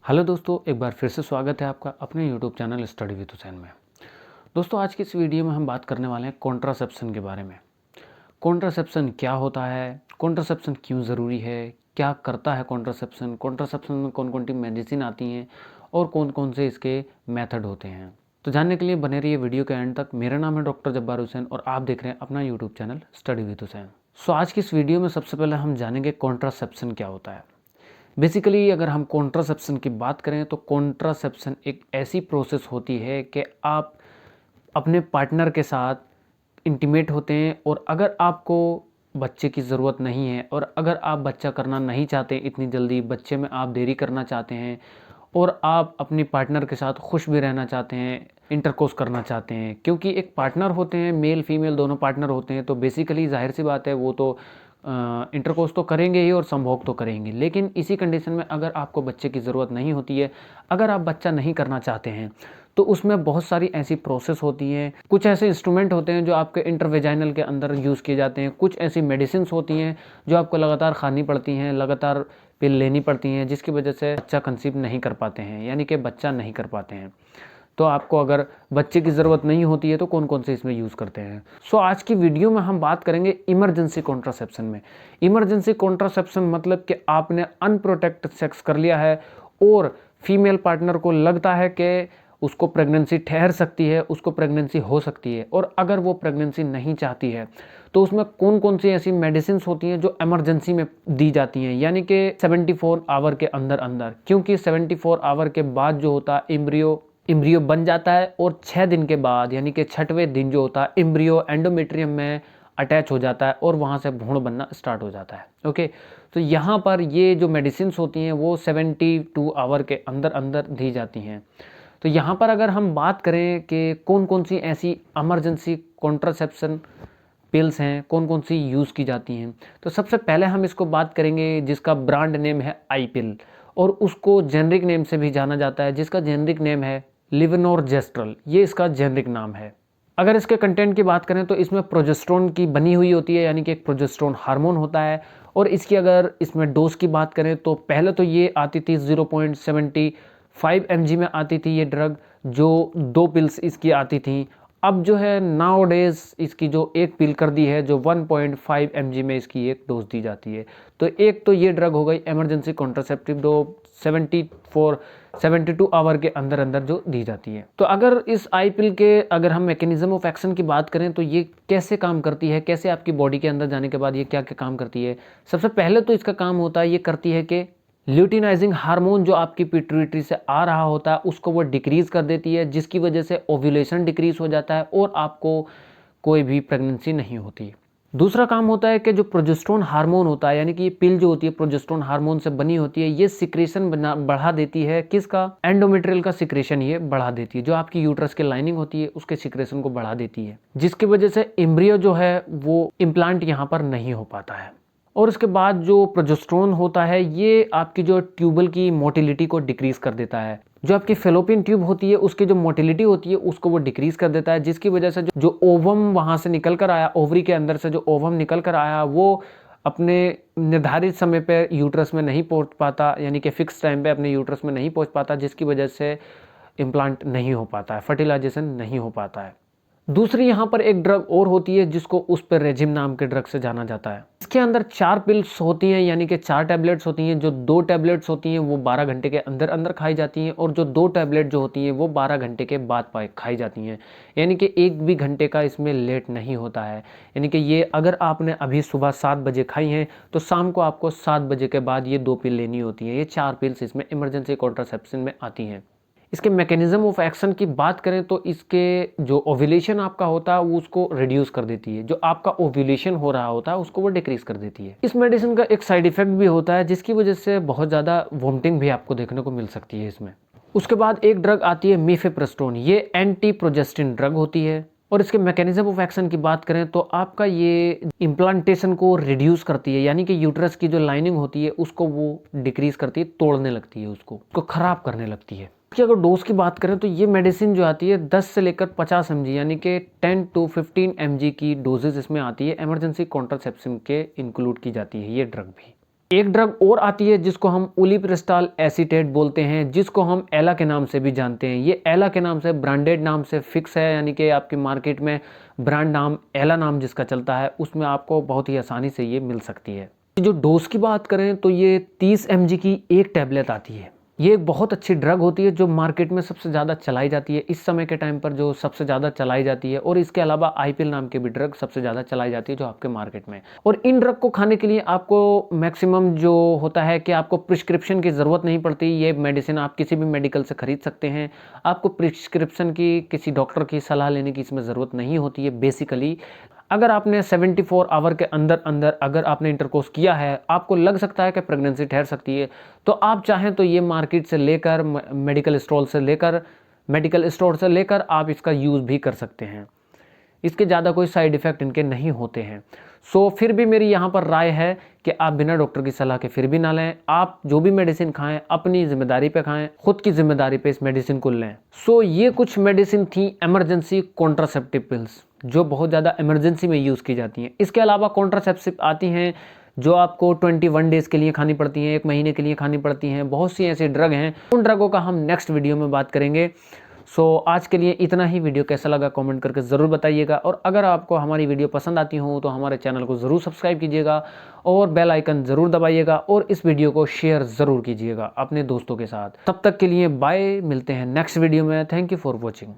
Hello दोस्तों, एक बार फिर से स्वागत है आपका अपने YouTube channel study with Hussain में। दोस्तों, आज की इस वीडियो में हम बात करने वाले हैं कॉन्ट्रासेप्शन के बारे में। कॉन्ट्रासेप्शन क्या होता है, कॉन्ट्रासेप्शन क्यों ज़रूरी है, क्या करता है कॉन्ट्रासेप्शन, कॉन्ट्रासेप्शन में कौन कौन सी मेडिसिन आती हैं और कौन कौन से इसके मेथड होते हैं। तो जानने के लिए बने रहिए वीडियो के एंड तक। मेरा नाम है डॉक्टर जब्बार हुसैन और आप देख रहे हैं अपना YouTube channel study with Hussain. So आज की इस वीडियो में सबसे पहले हम जानेंगे कॉन्ट्रासेप्शन क्या होता है। बेसिकली अगर हम कॉन्ट्रासेप्शन की बात करें तो कॉन्ट्रासेप्शन एक ऐसी प्रोसेस होती है कि आप अपने पार्टनर के साथ इंटीमेट होते हैं और अगर आपको बच्चे की ज़रूरत नहीं है और अगर आप बच्चा करना नहीं चाहते इतनी जल्दी, बच्चे में आप देरी करना चाहते हैं और आप अपनी पार्टनर के साथ खुश भी रहना चाहते हैं, इंटरकोर्स करना चाहते हैं, क्योंकि एक पार्टनर होते हैं, मेल फीमेल दोनों पार्टनर होते हैं, तो बेसिकली जाहिर सी बात है वो तो इंटरकोर्स तो करेंगे ही और संभोग तो करेंगे। लेकिन इसी कंडीशन में अगर आपको बच्चे की ज़रूरत नहीं होती है, अगर आप बच्चा नहीं करना चाहते हैं, तो उसमें बहुत सारी ऐसी प्रोसेस होती हैं। कुछ ऐसे इंस्ट्रूमेंट होते हैं जो आपके इंटरवेजाइनल के अंदर यूज़ किए जाते हैं, कुछ ऐसी मेडिसिन होती हैं जो आपको लगातार खानी पड़ती हैं, लगातार पिल लेनी पड़ती हैं, जिसकी वजह से बच्चा कंसीव नहीं कर पाते हैं, यानी कि बच्चा नहीं कर पाते हैं। तो आपको अगर बच्चे की ज़रूरत नहीं होती है तो कौन कौन से इसमें यूज़ करते हैं। सो आज की वीडियो में हम बात करेंगे इमरजेंसी कॉन्ट्रासेप्शन में। इमरजेंसी कॉन्ट्रासेप्शन मतलब कि आपने अनप्रोटेक्टेड सेक्स कर लिया है और फीमेल पार्टनर को लगता है कि उसको प्रेगनेंसी ठहर सकती है, उसको प्रेगनेंसी हो सकती है, और अगर वो प्रेगनेंसी नहीं चाहती है तो उसमें कौन कौन सी ऐसी मेडिसिन होती हैं जो इमरजेंसी में दी जाती हैं, यानी कि 74 आवर के अंदर अंदर, क्योंकि 74 आवर के बाद जो होता है इम्ब्रियो बन जाता है और 6 दिन के बाद यानी कि 6वें दिन जो होता है इम्ब्रियो एंडोमेट्रियम में अटैच हो जाता है और वहाँ से भ्रूण बनना स्टार्ट हो जाता है। ओके, तो यहाँ पर ये जो मेडिसिन होती हैं वो 72 आवर के अंदर अंदर दी जाती हैं। तो यहाँ पर अगर हम बात करें कि कौन कौन सी ऐसी इमरजेंसी कॉन्ट्रासेप्शन पिल्स हैं, कौन कौन सी यूज़ की जाती हैं, तो सबसे पहले हम इसको बात करेंगे जिसका ब्रांड नेम है आई पिल और उसको जेनरिक नेम से भी जाना जाता है, जिसका जेनरिक नेम है लिवनोरजेस्ट्रल। ये इसका जेनरिक नाम है। अगर इसके कंटेंट की बात करें तो इसमें प्रोजेस्टेरोन की बनी हुई होती है, यानी कि एक प्रोजेस्टेरोन हार्मोन होता है। और इसकी अगर इसमें डोज की बात करें तो पहले तो ये आती थी 0.75 mg में आती थी ये ड्रग, जो 2 पिल्स इसकी आती थी। अब जो है नाउ डेज इसकी जो एक पिल कर दी है, जो 1.5 mg में इसकी एक डोज दी जाती है। तो एक तो ये ड्रग हो गई इमरजेंसी कॉन्ट्रासेप्टिव, दो 72 आवर के अंदर अंदर जो दी जाती है। तो अगर इस आई पिल के अगर हम मैकेनिज्म ऑफ एक्शन की बात करें तो ये कैसे काम करती है, कैसे आपकी बॉडी के अंदर जाने के बाद ये क्या क्या काम करती है। सबसे पहले तो इसका काम होता है, ये करती है कि ल्यूटिनाइजिंग हार्मोन जो आपकी पिट्यूटरी से आ रहा होता है उसको वो डिक्रीज कर देती है, जिसकी वजह से ओव्यूलेशन डिक्रीज हो जाता है और आपको कोई भी प्रेगनेंसी नहीं होती। दूसरा काम होता है कि जो प्रोजेस्टेरोन हार्मोन होता है, यानी कि ये पिल जो होती है प्रोजेस्टेरोन हार्मोन से बनी होती है, ये सिक्रेशन बढ़ा देती है। किसका? एंडोमेट्रियल का सिक्रेशन ये बढ़ा देती है, जो आपकी यूट्रस की लाइनिंग होती है उसके सिक्रेशन को बढ़ा देती है, जिसकी वजह से एम्ब्रियो जो है वो इम्प्लांट यहाँ पर नहीं हो पाता है। और उसके बाद जो प्रोजेस्टेरोन होता है ये आपकी जो ट्यूबल की मोटिलिटी को डिक्रीज कर देता है। जो आपकी फेलोपियन ट्यूब होती है उसकी जो मोटिलिटी होती है उसको वो डिक्रीज कर देता है, जिसकी वजह से जो ओवम वहां से निकल कर आया, ओवरी के अंदर से जो ओवम निकल कर आया वो अपने निर्धारित समय पे यूट्रस में नहीं पहुंच पाता, यानी कि फिक्स टाइम पे अपने यूट्रस में नहीं पहुंच पाता, जिसकी वजह से इम्प्लांट नहीं हो पाता है, फर्टिलाइजेशन नहीं हो पाता है। दूसरी यहाँ पर एक ड्रग और होती है जिसको उस पर रेजिम नाम के ड्रग से जाना जाता है। इसके अंदर 4 पिल्स होती हैं, यानी कि 4 टैबलेट्स होती हैं। जो 2 टैबलेट्स होती हैं वो 12 घंटे के अंदर अंदर खाई जाती हैं और जो 2 टैबलेट जो होती हैं वो 12 घंटे के बाद खाई जाती हैं, यानी कि एक भी घंटे का इसमें लेट नहीं होता है। यानी कि ये अगर आपने अभी सुबह 7 बजे खाई हैं तो शाम को आपको 7 बजे के बाद ये 2 पिल लेनी होती हैं। ये 4 पिल्स इसमें इमरजेंसी कॉन्ट्रासेप्शन में आती हैं। इसके मैकेनिज्म ऑफ एक्शन की बात करें तो इसके जो ओव्यूलेशन आपका होता है वो उसको रिड्यूस कर देती है, जो आपका ओव्यूलेशन हो रहा होता है उसको वो डिक्रीज कर देती है। इस मेडिसिन का एक साइड इफेक्ट भी होता है जिसकी वजह से बहुत ज़्यादा वोमिटिंग भी आपको देखने को मिल सकती है इसमें। उसके बाद एक ड्रग आती है मीफेप्रेस्टोन, ये एंटी प्रोजेस्टिन ड्रग होती है और इसके मैकेनिज्म ऑफ एक्शन की बात करें तो आपका ये इम्प्लांटेशन को रिड्यूस करती है, यानी कि यूट्रस की जो लाइनिंग होती है उसको वो डिक्रीज करती है, तोड़ने लगती है, उसको खराब करने लगती है। कि अगर डोज की बात करें तो ये मेडिसिन जो आती है 10 से लेकर 50 mg, यानी कि 10 to 15 mg की डोजेज इसमें आती है। इमरजेंसी कॉन्ट्रासेप्शन के इंक्लूड की जाती है ये ड्रग भी। एक ड्रग और आती है जिसको हम उलिप्रिस्टाल एसीटेट बोलते हैं, जिसको हम एला के नाम से भी जानते हैं। ये एला के नाम से ब्रांडेड नाम से फिक्स है, यानी कि आपकी मार्केट में ब्रांड नाम एला नाम जिसका चलता है उसमें आपको बहुत ही आसानी से ये मिल सकती है। जो डोज की बात करें तो ये 30 mg की एक टैबलेट आती है। ये एक बहुत अच्छी ड्रग होती है जो मार्केट में सबसे ज़्यादा चलाई जाती है इस समय के टाइम पर, जो सबसे ज़्यादा चलाई जाती है। और इसके अलावा आईपीएल नाम की भी ड्रग सबसे ज़्यादा चलाई जाती है जो आपके मार्केट में। और इन ड्रग को खाने के लिए आपको मैक्सिमम जो होता है कि आपको प्रिस्क्रिप्शन की ज़रूरत नहीं पड़ती। ये मेडिसिन आप किसी भी मेडिकल से खरीद सकते हैं। आपको प्रिस्क्रिप्शन की, किसी डॉक्टर की सलाह लेने की इसमें ज़रूरत नहीं होती है। बेसिकली अगर आपने 74 आवर के अंदर अंदर अगर आपने इंटरकोर्स किया है, आपको लग सकता है कि प्रेगनेंसी ठहर सकती है, तो आप चाहें तो ये मार्केट से लेकर, मेडिकल स्टोर से लेकर आप इसका यूज़ भी कर सकते हैं। इसके ज़्यादा कोई साइड इफ़ेक्ट इनके नहीं होते हैं। सो फिर भी मेरी यहाँ पर राय है कि आप बिना डॉक्टर की सलाह के फिर भी ना लें। आप जो भी मेडिसिन खाएं अपनी जिम्मेदारी पे खाएं, खुद की जिम्मेदारी पे इस मेडिसिन को लें। सो ये कुछ मेडिसिन थी इमरजेंसी कॉन्ट्रासेप्टिव पिल्स जो बहुत ज़्यादा इमरजेंसी में यूज़ की जाती हैं। इसके अलावा कॉन्ट्रासेप्टिव आती हैं जो आपको 21 डेज़ के लिए खानी पड़ती हैं, 1 महीने के लिए खानी पड़ती हैं। बहुत सी ऐसी ड्रग हैं, उन ड्रगों का हम नेक्स्ट वीडियो में बात करेंगे। सो आज के लिए इतना ही। वीडियो कैसा लगा कमेंट करके ज़रूर बताइएगा, और अगर आपको हमारी वीडियो पसंद आती हो तो हमारे चैनल को ज़रूर सब्सक्राइब कीजिएगा और बेल आइकन ज़रूर दबाइएगा, और इस वीडियो को शेयर ज़रूर कीजिएगा अपने दोस्तों के साथ। तब तक के लिए बाय, मिलते हैं नेक्स्ट वीडियो में। Thank you for watching.